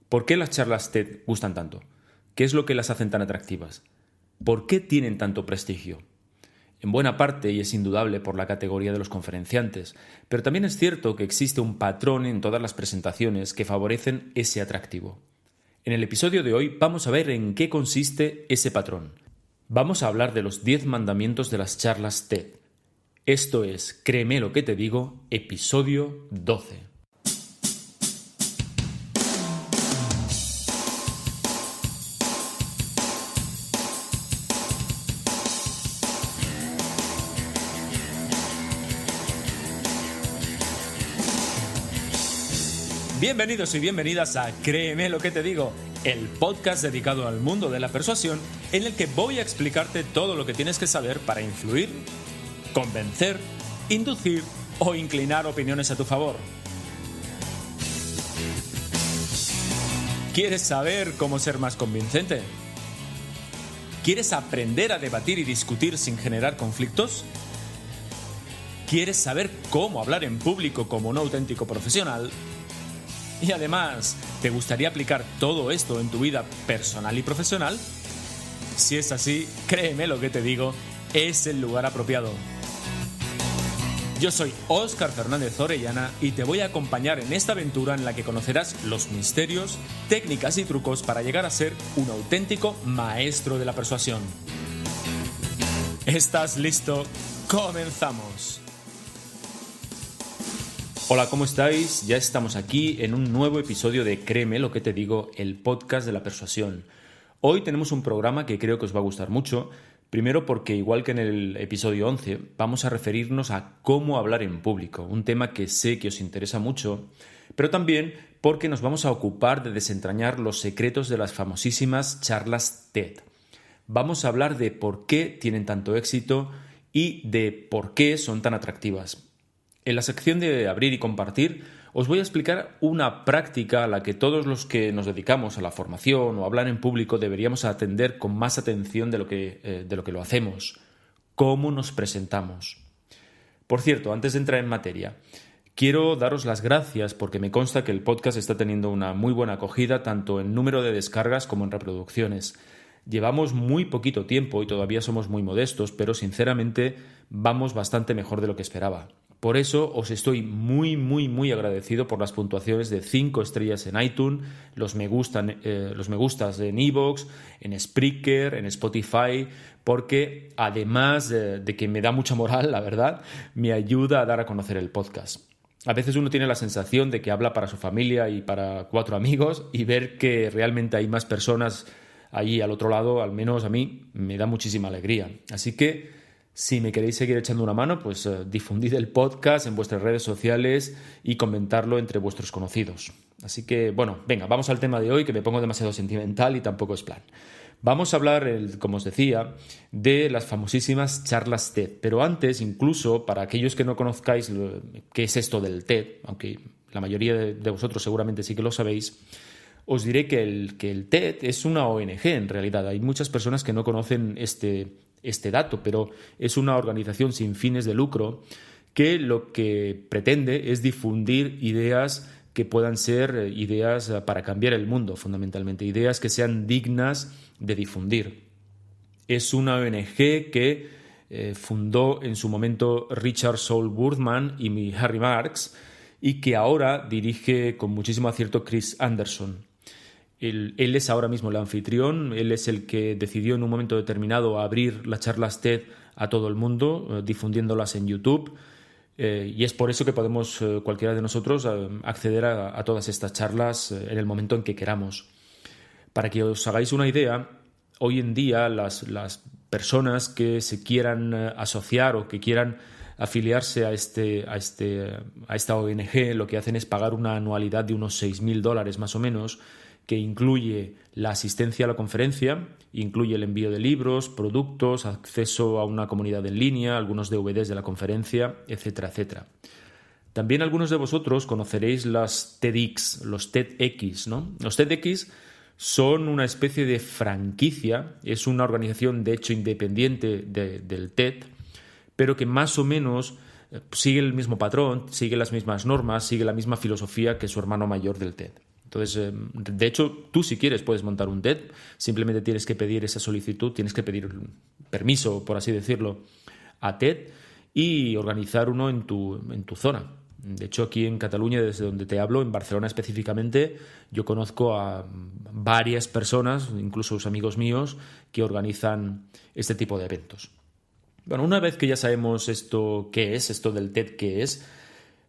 ¿Por qué las charlas TED gustan tanto? ¿Qué es lo que las hacen tan atractivas? ¿Por qué tienen tanto prestigio? En buena parte, y es indudable por la categoría de los conferenciantes, pero también es cierto que existe un patrón en todas las presentaciones que favorecen ese atractivo. En el episodio de hoy vamos a ver en qué consiste ese patrón. Vamos a hablar de los 10 mandamientos de las charlas TED. Esto es Créeme lo que te digo, episodio 12. Bienvenidos y bienvenidas a Créeme lo que te digo, el podcast dedicado al mundo de la persuasión en el que voy a explicarte todo lo que tienes que saber para influir, convencer, inducir o inclinar opiniones a tu favor. ¿Quieres saber cómo ser más convincente? ¿Quieres aprender a debatir y discutir sin generar conflictos? ¿Quieres saber cómo hablar en público como un auténtico profesional? Y además, ¿te gustaría aplicar todo esto en tu vida personal y profesional? Si es así, créeme lo que te digo, es el lugar apropiado. Yo soy Óscar Fernández Orellana y te voy a acompañar en esta aventura en la que conocerás los misterios, técnicas y trucos para llegar a ser un auténtico maestro de la persuasión. ¿Estás listo? ¡Comenzamos! Hola, ¿cómo estáis? Ya estamos aquí en un nuevo episodio de Créeme lo que te digo, el podcast de la persuasión. Hoy tenemos un programa que creo que os va a gustar mucho. Primero porque, igual que en el episodio 11, vamos a referirnos a cómo hablar en público, un tema que sé que os interesa mucho, pero también porque nos vamos a ocupar de desentrañar los secretos de las famosísimas charlas TED. Vamos a hablar de por qué tienen tanto éxito y de por qué son tan atractivas. En la sección de abrir y compartir os voy a explicar una práctica a la que todos los que nos dedicamos a la formación o a hablar en público deberíamos atender con más atención de lo que lo hacemos. ¿Cómo nos presentamos? Por cierto, antes de entrar en materia, quiero daros las gracias porque me consta que el podcast está teniendo una muy buena acogida tanto en número de descargas como en reproducciones. Llevamos muy poquito tiempo y todavía somos muy modestos, pero sinceramente vamos bastante mejor de lo que esperaba. Por eso os estoy muy agradecido por las puntuaciones de 5 estrellas en iTunes, los me gustas en iVoox, en Spreaker, en Spotify, porque además de que me da mucha moral, la verdad, me ayuda a dar a conocer el podcast. A veces uno tiene la sensación de que habla para su familia y para 4 amigos y ver que realmente hay más personas ahí al otro lado, al menos a mí, me da muchísima alegría. Así que si me queréis seguir echando una mano, pues difundid el podcast en vuestras redes sociales y comentarlo entre vuestros conocidos. Así que, bueno, venga, vamos al tema de hoy, que me pongo demasiado sentimental y tampoco es plan. Vamos a hablar, como os decía, de las famosísimas charlas TED. Pero antes, incluso, para aquellos que no conozcáis qué es esto del TED, aunque la mayoría de vosotros seguramente sí que lo sabéis, os diré que el TED es una ONG en realidad. Hay muchas personas que no conocen este dato, pero es una organización sin fines de lucro que lo que pretende es difundir ideas que puedan ser ideas para cambiar el mundo, fundamentalmente, ideas que sean dignas de difundir. Es una ONG que fundó en su momento Richard Saul Boortman y Harry Marx y que ahora dirige con muchísimo acierto Chris Anderson. Él es ahora mismo el anfitrión, él es el que decidió en un momento determinado abrir las charlas TED a todo el mundo, difundiéndolas en YouTube, y es por eso que podemos, cualquiera de nosotros, acceder a todas estas charlas en el momento en que queramos. Para que os hagáis una idea, hoy en día las personas que se quieran asociar o que quieran afiliarse a esta ONG, lo que hacen es pagar una anualidad de unos $6.000 más o menos, que incluye la asistencia a la conferencia, incluye el envío de libros, productos, acceso a una comunidad en línea, algunos DVDs de la conferencia, etcétera, etcétera. También algunos de vosotros conoceréis las TEDx, los TEDx, ¿no? Los TEDx son una especie de franquicia, es una organización de hecho independiente del TED, pero que más o menos sigue el mismo patrón, sigue las mismas normas, sigue la misma filosofía que su hermano mayor del TED. Entonces, de hecho, tú si quieres puedes montar un TED, simplemente tienes que pedir esa solicitud, tienes que pedir permiso, por así decirlo, a TED y organizar uno en tu zona. De hecho, aquí en Cataluña, desde donde te hablo, en Barcelona específicamente, yo conozco a varias personas, incluso amigos míos, que organizan este tipo de eventos. Bueno, una vez que ya sabemos esto del TED qué es,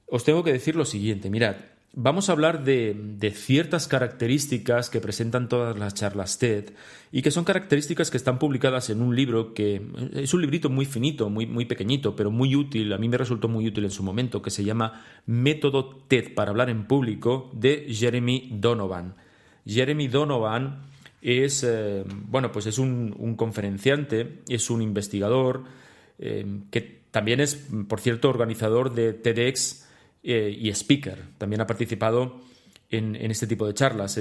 os tengo que decir lo siguiente. Mirad, vamos a hablar de ciertas características que presentan todas las charlas TED y que son características que están publicadas en un libro que es un librito muy finito, muy pequeñito, pero muy útil. A mí me resultó muy útil en su momento, que se llama Método TED para hablar en público, de Jeremy Donovan. Jeremy Donovan es, pues es un conferenciante, es un investigador que también es, por cierto, organizador de TEDx y speaker. También ha participado en este tipo de charlas.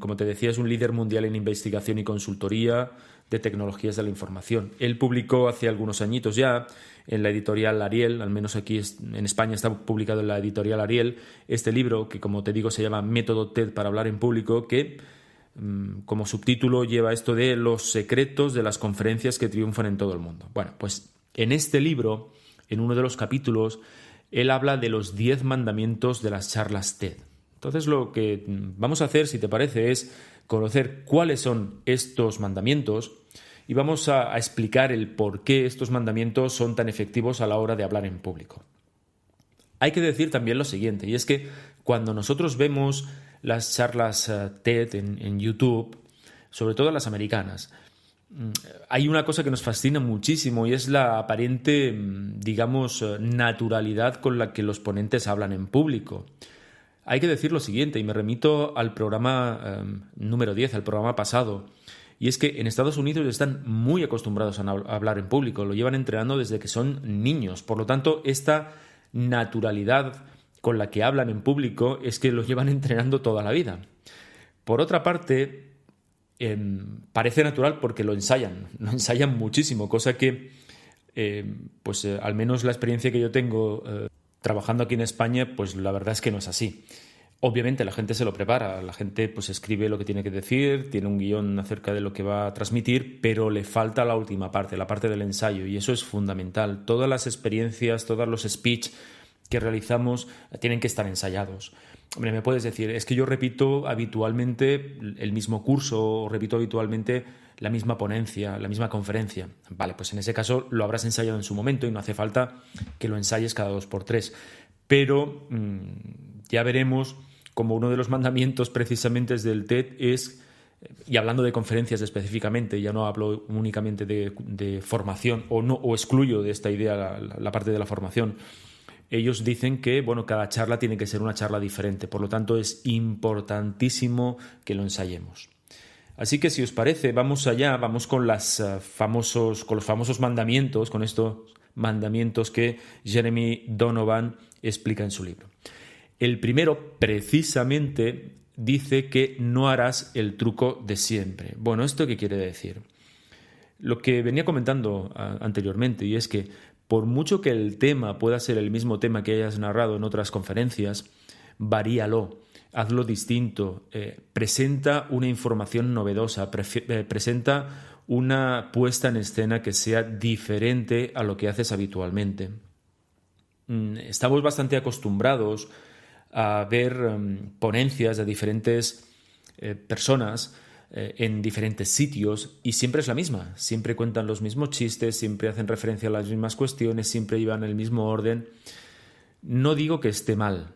Como te decía, es un líder mundial en investigación y consultoría de tecnologías de la información. Él publicó hace algunos añitos ya en la editorial Ariel, al menos aquí en España está publicado en la editorial Ariel, este libro que, como te digo, se llama Método TED para hablar en público, que como subtítulo lleva esto de los secretos de las conferencias que triunfan en todo el mundo. Bueno, pues en este libro, en uno de los capítulos, él habla de los 10 mandamientos de las charlas TED. Entonces, lo que vamos a hacer, si te parece, es conocer cuáles son estos mandamientos y vamos a explicar el por qué estos mandamientos son tan efectivos a la hora de hablar en público. Hay que decir también lo siguiente, y es que cuando nosotros vemos las charlas TED en YouTube, sobre todo las americanas, hay una cosa que nos fascina muchísimo y es la aparente, naturalidad con la que los ponentes hablan en público. Hay que decir lo siguiente, y me remito al programa número 10, al programa pasado, y es que en Estados Unidos están muy acostumbrados a hablar en público, lo llevan entrenando desde que son niños. Por lo tanto, esta naturalidad con la que hablan en público es que los llevan entrenando toda la vida. Por otra parte, parece natural porque lo ensayan muchísimo, cosa que al menos la experiencia que yo tengo trabajando aquí en España, pues la verdad es que no es así. Obviamente la gente se lo prepara, la gente pues escribe lo que tiene que decir, tiene un guión acerca de lo que va a transmitir, pero le falta la última parte, la parte del ensayo, y eso es fundamental. Todas las experiencias, todos los speech que realizamos tienen que estar ensayados. Hombre, me puedes decir, es que yo repito habitualmente el mismo curso o repito habitualmente la misma ponencia, la misma conferencia. Vale, pues en ese caso lo habrás ensayado en su momento y no hace falta que lo ensayes cada 2x3. Pero ya veremos como uno de los mandamientos precisamente del TED es, y hablando de conferencias específicamente, ya no hablo únicamente de formación o excluyo de esta idea la parte de la formación. Ellos dicen que cada charla tiene que ser una charla diferente, por lo tanto es importantísimo que lo ensayemos. Así que si os parece, vamos allá, vamos con los famosos mandamientos, con estos mandamientos que Jeremy Donovan explica en su libro. El primero, precisamente, dice que no harás el truco de siempre. Bueno, ¿esto qué quiere decir? Lo que venía comentando anteriormente, y es que por mucho que el tema pueda ser el mismo tema que hayas narrado en otras conferencias, varíalo, hazlo distinto, presenta una información novedosa, presenta una puesta en escena que sea diferente a lo que haces habitualmente. Estamos bastante acostumbrados a ver ponencias de diferentes personas en diferentes sitios y siempre es la misma, siempre cuentan los mismos chistes, siempre hacen referencia a las mismas cuestiones, siempre llevan el mismo orden. No digo que esté mal.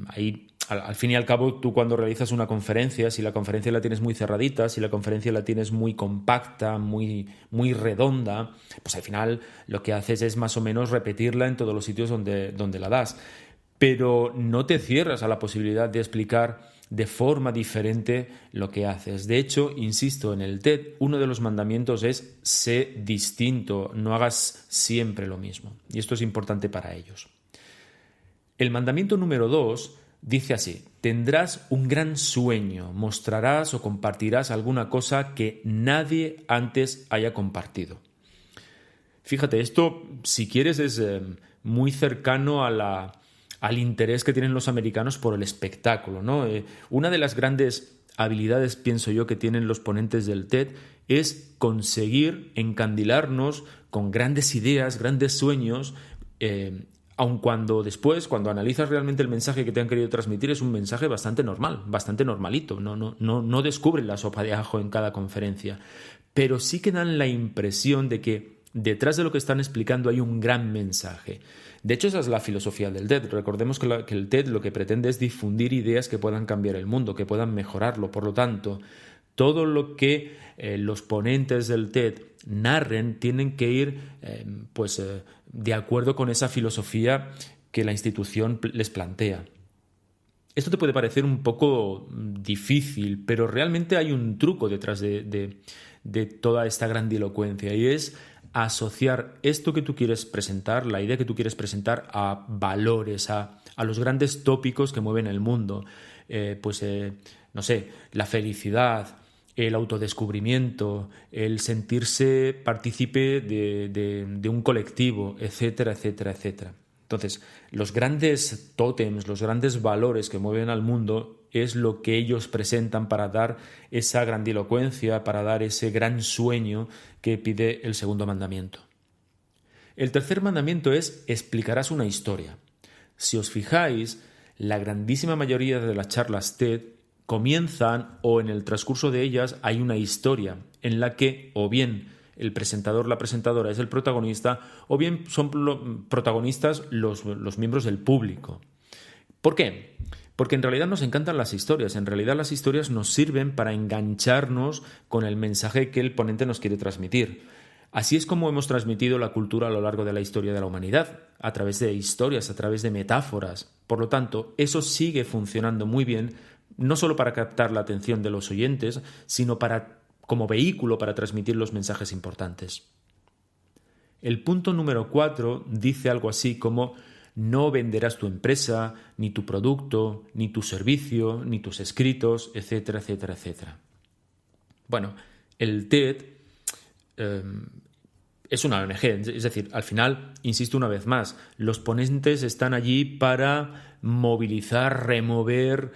Ahí, al fin y al cabo, tú cuando realizas una conferencia, si la conferencia la tienes muy cerradita, si la conferencia la tienes muy compacta, muy redonda, pues al final lo que haces es más o menos repetirla en todos los sitios donde la das. Pero no te cierras a la posibilidad de explicar de forma diferente lo que haces. De hecho, insisto, en el TED uno de los mandamientos es sé distinto, no hagas siempre lo mismo. Y esto es importante para ellos. El mandamiento número 2 dice así: tendrás un gran sueño, mostrarás o compartirás alguna cosa que nadie antes haya compartido. Fíjate, esto, si quieres, es muy cercano a al interés que tienen los americanos por el espectáculo, ¿no? Una de las grandes habilidades, pienso yo, que tienen los ponentes del TED es conseguir encandilarnos con grandes ideas, grandes sueños, aun cuando después, cuando analizas realmente el mensaje que te han querido transmitir, es un mensaje bastante normal, bastante normalito. No descubren la sopa de ajo en cada conferencia, pero sí que dan la impresión de que detrás de lo que están explicando hay un gran mensaje. De hecho, esa es la filosofía del TED. Recordemos que el TED lo que pretende es difundir ideas que puedan cambiar el mundo, que puedan mejorarlo. Por lo tanto, todo lo que los ponentes del TED narren tienen que ir de acuerdo con esa filosofía que la institución les plantea. Esto te puede parecer un poco difícil, pero realmente hay un truco detrás de toda esta grandilocuencia, y es asociar esto que tú quieres presentar, la idea que tú quieres presentar, a valores, a los grandes tópicos que mueven el mundo. No sé, la felicidad, el autodescubrimiento, el sentirse partícipe de un colectivo, etcétera, etcétera, etcétera. Entonces, los grandes tótems, los grandes valores que mueven al mundo es lo que ellos presentan para dar esa grandilocuencia, para dar ese gran sueño que pide el segundo mandamiento. El tercer mandamiento es: explicarás una historia. Si os fijáis, la grandísima mayoría de las charlas TED comienzan, o en el transcurso de ellas hay una historia en la que o bien el presentador, la presentadora es el protagonista, o bien son protagonistas los miembros del público. ¿Por qué? Porque en realidad nos encantan las historias. En realidad las historias nos sirven para engancharnos con el mensaje que el ponente nos quiere transmitir. Así es como hemos transmitido la cultura a lo largo de la historia de la humanidad, a través de historias, a través de metáforas. Por lo tanto, eso sigue funcionando muy bien, no solo para captar la atención de los oyentes, sino como vehículo para transmitir los mensajes importantes. El punto número 4 dice algo así como: no venderás tu empresa, ni tu producto, ni tu servicio, ni tus escritos, etcétera, etcétera, etcétera. Bueno, el TED es una ONG, es decir, al final, insisto una vez más, los ponentes están allí para movilizar, remover,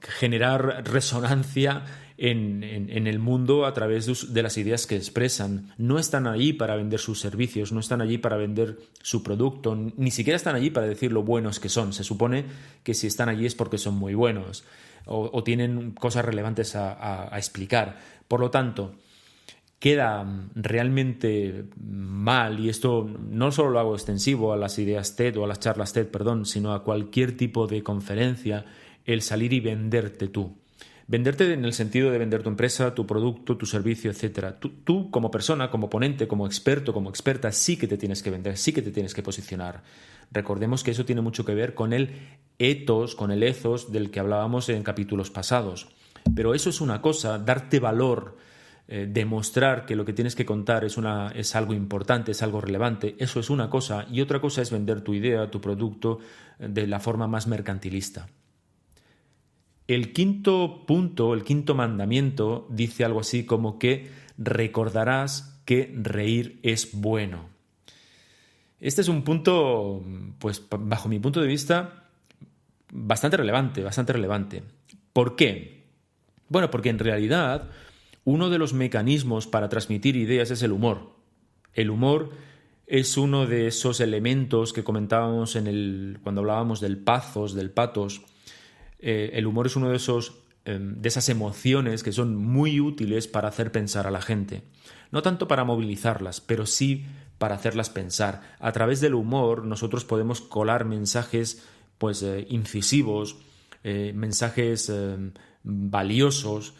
generar resonancia en el mundo a través de las ideas que expresan. No están allí para vender sus servicios, no están allí para vender su producto, ni siquiera están allí para decir lo buenos que son. Se supone que si están allí es porque son muy buenos o tienen cosas relevantes a explicar. Por lo tanto, queda realmente mal, y esto no solo lo hago extensivo a las ideas TED o a las charlas TED, sino a cualquier tipo de conferencia, el salir y venderte tú. Venderte en el sentido de vender tu empresa, tu producto, tu servicio, etcétera. Tú como persona, como ponente, como experto, como experta, sí que te tienes que vender, sí que te tienes que posicionar. Recordemos que eso tiene mucho que ver con el ethos, con el ethos del que hablábamos en capítulos pasados. Pero eso es una cosa, darte valor, demostrar que lo que tienes que contar es algo importante, es algo relevante, eso es una cosa, y otra cosa es vender tu idea, tu producto, de la forma más mercantilista. El quinto punto, el quinto mandamiento, dice algo así como que recordarás que reír es bueno. Este es un punto, pues bajo mi punto de vista, bastante relevante, bastante relevante. ¿Por qué? Bueno, porque en realidad uno de los mecanismos para transmitir ideas es el humor. El humor es uno de esos elementos que comentábamos cuando hablábamos del pathos, del pathos. El humor es uno de esas emociones que son muy útiles para hacer pensar a la gente. No tanto para movilizarlas, pero sí para hacerlas pensar. A través del humor nosotros podemos colar mensajes incisivos, mensajes valiosos,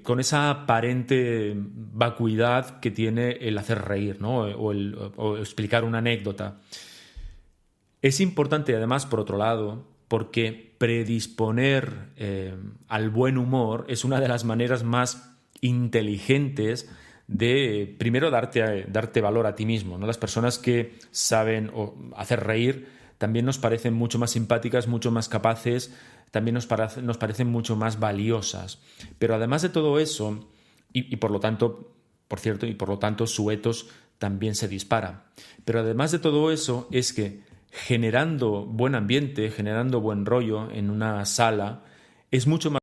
con esa aparente vacuidad que tiene el hacer reír, ¿no? o explicar una anécdota. Es importante, además, por otro lado, porque predisponer al buen humor es una de las maneras más inteligentes de, primero, darte valor a ti mismo, ¿no? Las personas que saben hacer reír también nos parecen mucho más simpáticas, mucho más capaces, también nos parecen mucho más valiosas. Pero además de todo eso, y por lo tanto, por cierto, su ethos también se dispara. Pero además de todo eso, es que generando buen ambiente, generando buen rollo en una sala, es mucho más